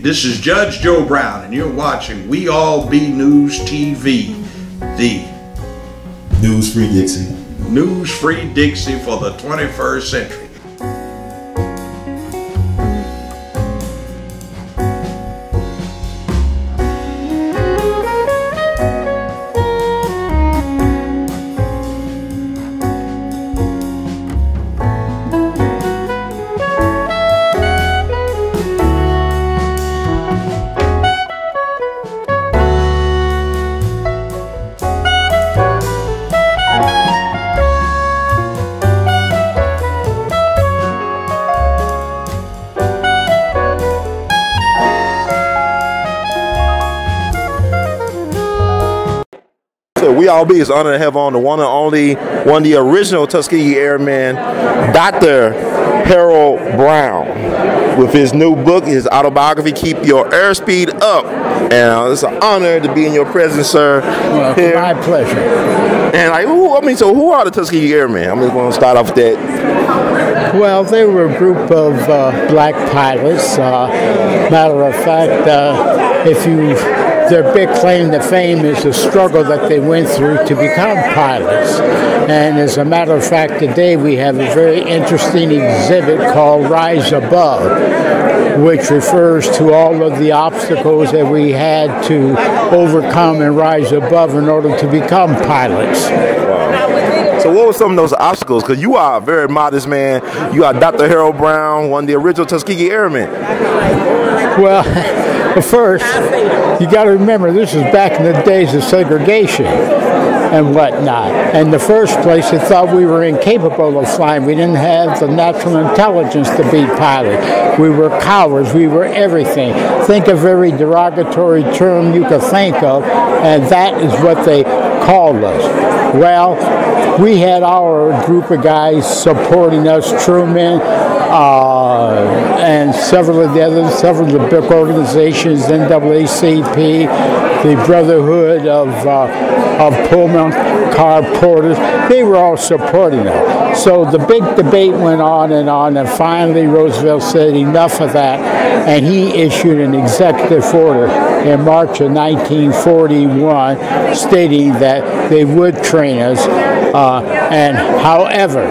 This is Judge Joe Brown, and you're watching We All Be News TV, the News-Free Dixie. News-Free Dixie for the 21st century. We All Be is honored to have on the one and only, one of the original Tuskegee Airmen, Dr. Harold Brown, with his new book, his autobiography, Keep Your Airspeed Up. And it's an honor to be in your presence, sir. Well, it's my pleasure. And so who are the Tuskegee Airmen? I'm just going to start off with that. Well, they were a group of black pilots. Matter of fact, their big claim to fame is the struggle that they went through to become pilots. And as a matter of fact, today we have a very interesting exhibit called Rise Above, which refers to all of the obstacles that we had to overcome and rise above in order to become pilots. Wow. So what were some of those obstacles? Because you are a very modest man. You are Dr. Harold Brown, one of the original Tuskegee Airmen. Well, first, you got to remember, this is back in the days of segregation and whatnot. And in the first place, they thought we were incapable of flying. We didn't have the natural intelligence to be pilots. We were cowards. We were everything. Think of every derogatory term you could think of, and that is what they called us. Well, we had our group of guys supporting us, Truman, and several of the big organizations, NAACP, the Brotherhood of Pullman Car Porters. They were all supporting us. So the big debate went on, and finally Roosevelt said enough of that, and he issued an executive order in March of 1941 stating that they would train us, and however,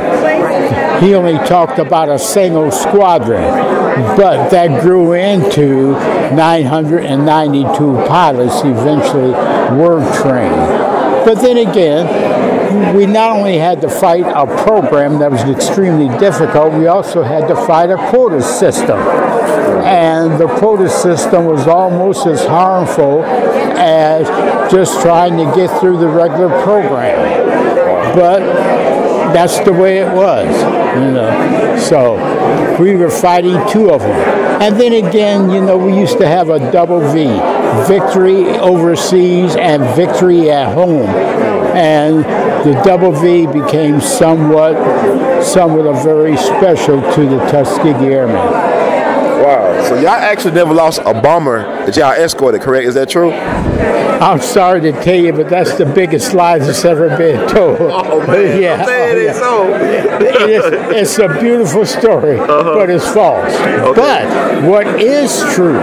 he only talked about a single squadron, but that grew into 992 pilots eventually were trained. But then again, we not only had to fight a program that was extremely difficult, we also had to fight a quota system. And the quota system was almost as harmful as just trying to get through the regular program. But that's the way it was, you know. So we were fighting two of them. And then again, you know, we used to have a double V, victory overseas and victory at home. And the double V became somewhat of very special to the Tuskegee Airmen. Wow, so y'all actually never lost a bomber that y'all escorted, correct? Is that true? I'm sorry to tell you, but that's the biggest lie that's ever been told. Oh, man. Yeah, So. It's a beautiful story, but it's false. Okay. But what is true,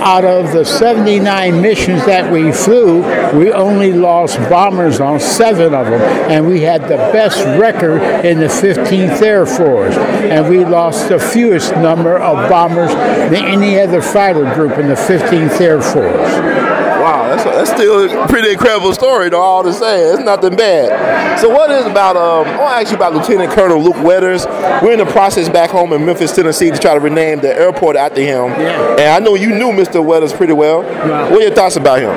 out of the 79 missions that we flew, we only lost bombers on 7 of them, and we had the best record in the 15th Air Force, and we lost the fewest number of bombers than any other fighter group in the 15th Air Force. Wow, that's still a pretty incredible story, though, all to say. It's nothing bad. So what is about, I want to ask you about Lieutenant Colonel Luke WEaTHErs. We're in the process back home in Memphis, Tennessee, to try to rename the airport after him. Yeah. And I know you knew Mr. WEaTHErs pretty well. Yeah. What are your thoughts about him?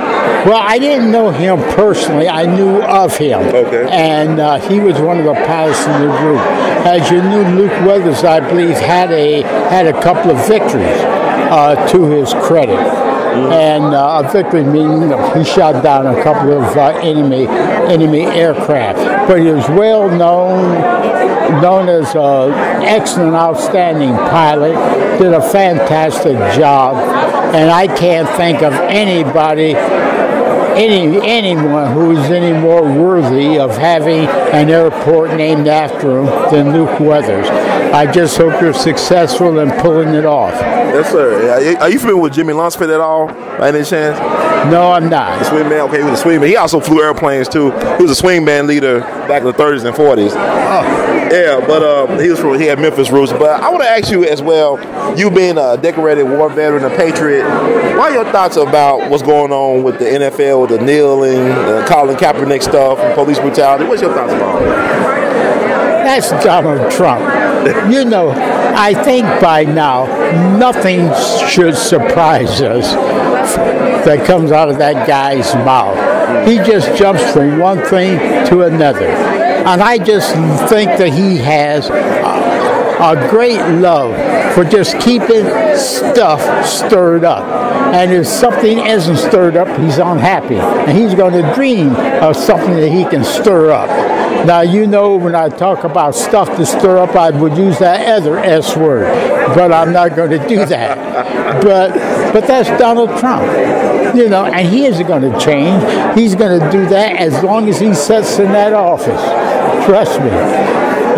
Well, I didn't know him personally. I knew of him. Okay. And he was one of the pilots in the group. As you knew, Luke WEaTHErs, I believe, had a couple of victories to his credit. And a victory meaning he shot down a couple of enemy aircraft. But he was well known as an excellent, outstanding pilot, did a fantastic job, and I can't think of anybody anyone who is any more worthy of having an airport named after him than Luke Weathers. I just hope you're successful in pulling it off. Yes, sir. Are you familiar with Jimmy Lunsford at all, by any chance? No, I'm not. The swing man? Okay, he was a swing man. He also flew airplanes, too. He was a swing band leader back in the 30s and 40s. Oh. Yeah, but he had Memphis roots. But I want to ask you as well, you being a decorated war veteran, a patriot, what are your thoughts about what's going on with the NFL, with the kneeling, the Colin Kaepernick stuff, and police brutality? What's your thoughts about that? That's Donald Trump. You know, I think by now, nothing should surprise us that comes out of that guy's mouth. He just jumps from one thing to another. And I just think that he has a great love for just keeping stuff stirred up. And if something isn't stirred up, he's unhappy. And he's going to dream of something that he can stir up. Now, you know, when I talk about stuff to stir up, I would use that other S word. But I'm not going to do that. But that's Donald Trump. You know, and he isn't going to change. He's going to do that as long as he sits in that office. Trust me.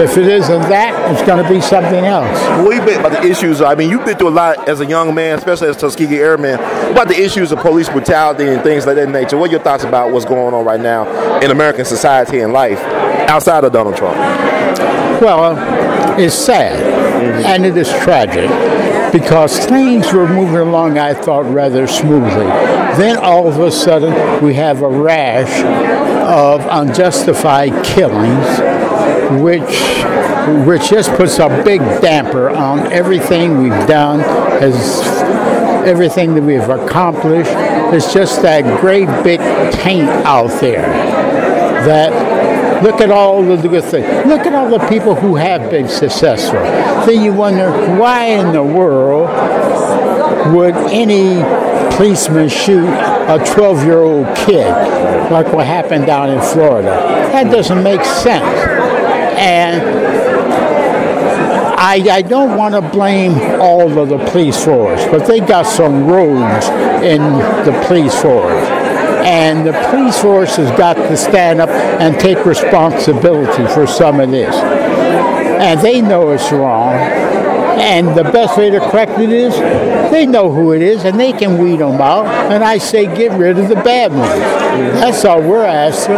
If it isn't that, it's going to be something else. What do you think about the issues? I mean, you've been through a lot as a young man, especially as Tuskegee Airman, about the issues of police brutality and things like that nature. What are your thoughts about what's going on right now in American society and life outside of Donald Trump? Well, it's sad, and it is tragic, because things were moving along, I thought, rather smoothly. Then all of a sudden, we have a rash of unjustified killings, which just puts a big damper on everything we've done, as everything that we've accomplished. It's just that great big taint out there that look at all the good things. Look at all the people who have been successful. Then you wonder, why in the world would any policeman shoot a 12-year-old kid like what happened down in Florida? That doesn't make sense. And I don't want to blame all of the police force, but they got some rogues in the police force. And the police force has got to stand up and take responsibility for some of this. And they know it's wrong. And the best way to correct it is, they know who it is, and they can weed them out. And I say get rid of the bad ones. That's all we're asking,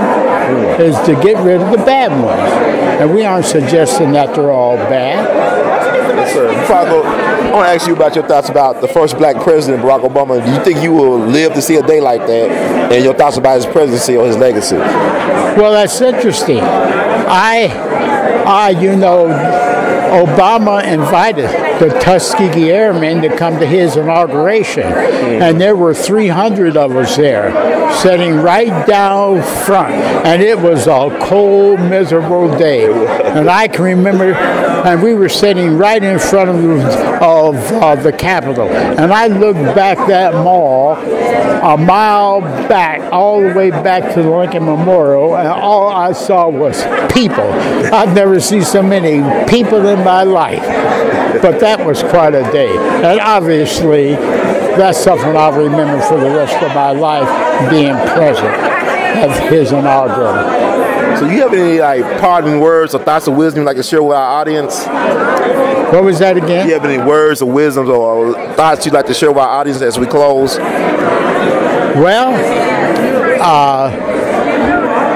is to get rid of the bad ones. And we aren't suggesting that they're all bad. Yes, sir. I want to ask you about your thoughts about the first black president, Barack Obama. Do you think you will live to see a day like that? And your thoughts about his presidency or his legacy? Well, that's interesting. You know, Obama invited the Tuskegee Airmen to come to his inauguration, and there were 300 of us there, sitting right down front, and it was a cold, miserable day. And I can remember, and we were sitting right in front of the Capitol, and I looked back that mall a mile back, all the way back to the Lincoln Memorial, and all I saw was people. I've never seen so many people in my life, but that was quite a day. And obviously, that's something I'll remember for the rest of my life, being present at his inaugural. So you have any parting words or thoughts of wisdom you'd like to share with our audience? What was that again? Do you have any words of wisdom or thoughts you'd like to share with our audience as we close? Well,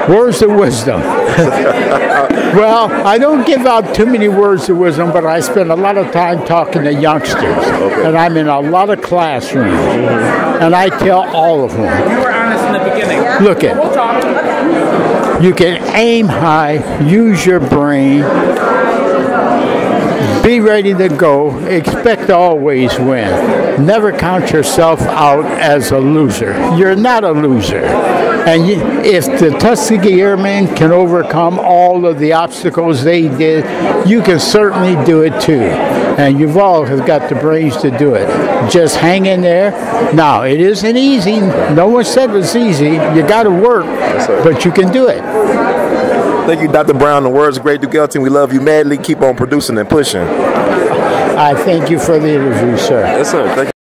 words of wisdom. Well, I don't give out too many words of wisdom, but I spend a lot of time talking to youngsters. Okay. And I'm in a lot of classrooms. And I tell all of them. You were honest in the beginning. Look it. We'll talk. You can aim high, use your brain, be ready to go, expect to always win. Never count yourself out as a loser. You're not a loser. And if the Tuskegee Airmen can overcome all of the obstacles they did, you can certainly do it too. And you've all have got the brains to do it. Just hang in there. Now, it isn't easy. No one said it was easy. You got to work, but you can do it. Thank you, Dr. Brown. The words of Great Duke Elton. We love you madly. Keep on producing and pushing. I thank you for the interview, sir. Yes, sir. Thank you.